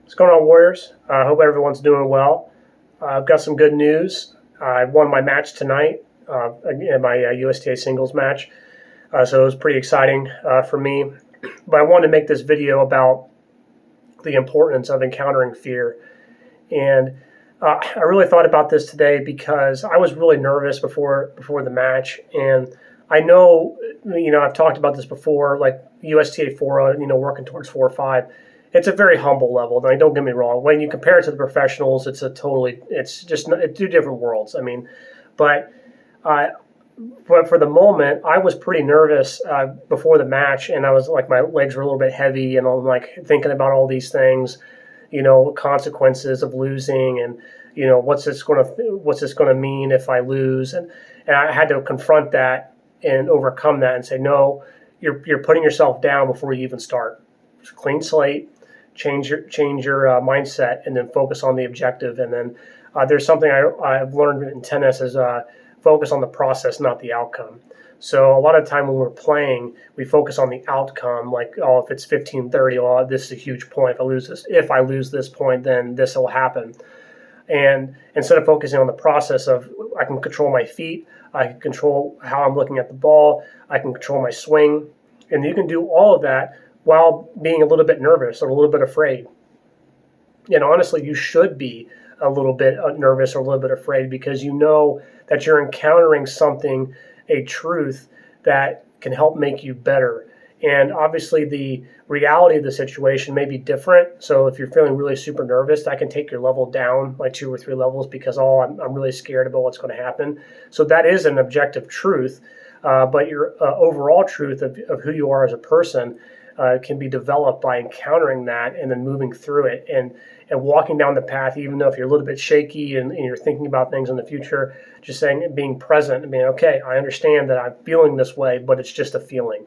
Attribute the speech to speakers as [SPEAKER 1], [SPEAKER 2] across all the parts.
[SPEAKER 1] What's going on, Warriors? I hope everyone's doing well. I've got some good news. I won my match tonight in my USTA singles match, so it was pretty exciting for me. But I wanted to make this video about the importance of encountering fear. And I really thought about this today because I was really nervous before the match. And I know, I've talked about this before, like USTA 4, working towards 4 or 5. It's a very humble level. Now, don't get me wrong. When you compare it to the professionals, it's just two different worlds. But for the moment, I was pretty nervous before the match, and I was like, my legs were a little bit heavy, and I'm like thinking about all these things, consequences of losing, and what's this going to mean if I lose, and I had to confront that and overcome that and say, no, you're putting yourself down before you even start. Just clean slate. Change your mindset, and then focus on the objective. And then there's something I've learned in tennis is focus on the process, not the outcome. So a lot of time when we're playing, we focus on the outcome, like, oh, if it's 15-30, oh, this is a huge point. If I lose this point, then this will happen. And instead of focusing on the process of, I can control my feet, I can control how I'm looking at the ball, I can control my swing, and you can do all of that while being a little bit nervous or a little bit afraid. And honestly, you should be a little bit nervous or a little bit afraid, because you know that you're encountering something, a truth that can help make you better. And obviously the reality of the situation may be different. So if you're feeling really super nervous, that can take your level down like 2 or 3 levels, because I'm really scared about what's going to happen. So that is an objective truth, but your overall truth of who you are as a person can be developed by encountering that and then moving through it and walking down the path, even though if you're a little bit shaky and you're thinking about things in the future, just being present and being, okay, I understand that I'm feeling this way, but it's just a feeling.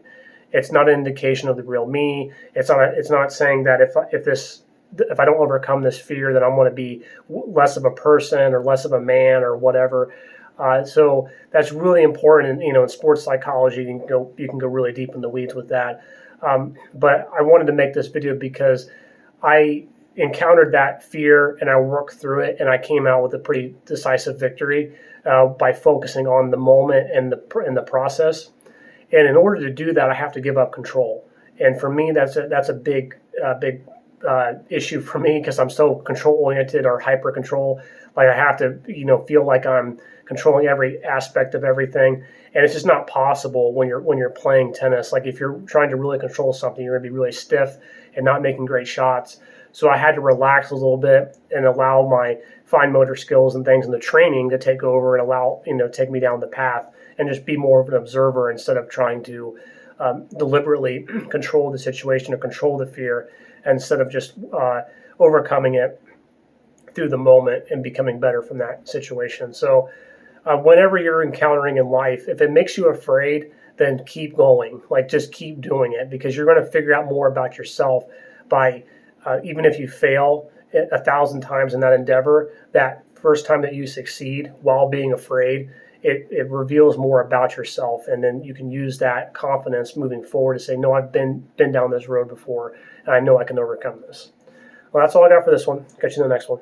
[SPEAKER 1] It's not an indication of the real me. It's not saying that if I don't overcome this fear, that I'm going to be less of a person or less of a man or whatever. So that's really important. And, in sports psychology, you can go really deep in the weeds with that. But I wanted to make this video because I encountered that fear and I worked through it, and I came out with a pretty decisive victory by focusing on the moment and the process. And in order to do that, I have to give up control. And for me, that's a big issue for me, because I'm so control oriented or hyper control. Like I have to, feel like I'm controlling every aspect of everything, and it's just not possible when you're playing tennis. Like if you're trying to really control something, you're gonna be really stiff and not making great shots. So I had to relax a little bit and allow my fine motor skills and things in the training to take over and allow take me down the path, and just be more of an observer instead of trying to deliberately control the situation or control the fear, instead of just overcoming it through the moment and becoming better from that situation. So whenever you're encountering in life, if it makes you afraid, then keep going. Like just keep doing it, because you're going to figure out more about yourself by even if you fail 1,000 times in that endeavor, that first time that you succeed while being afraid, it reveals more about yourself, and then you can use that confidence moving forward to say, no, I've been down this road before, and I know I can overcome this. Well, that's all I got for this one. Catch you in the next one.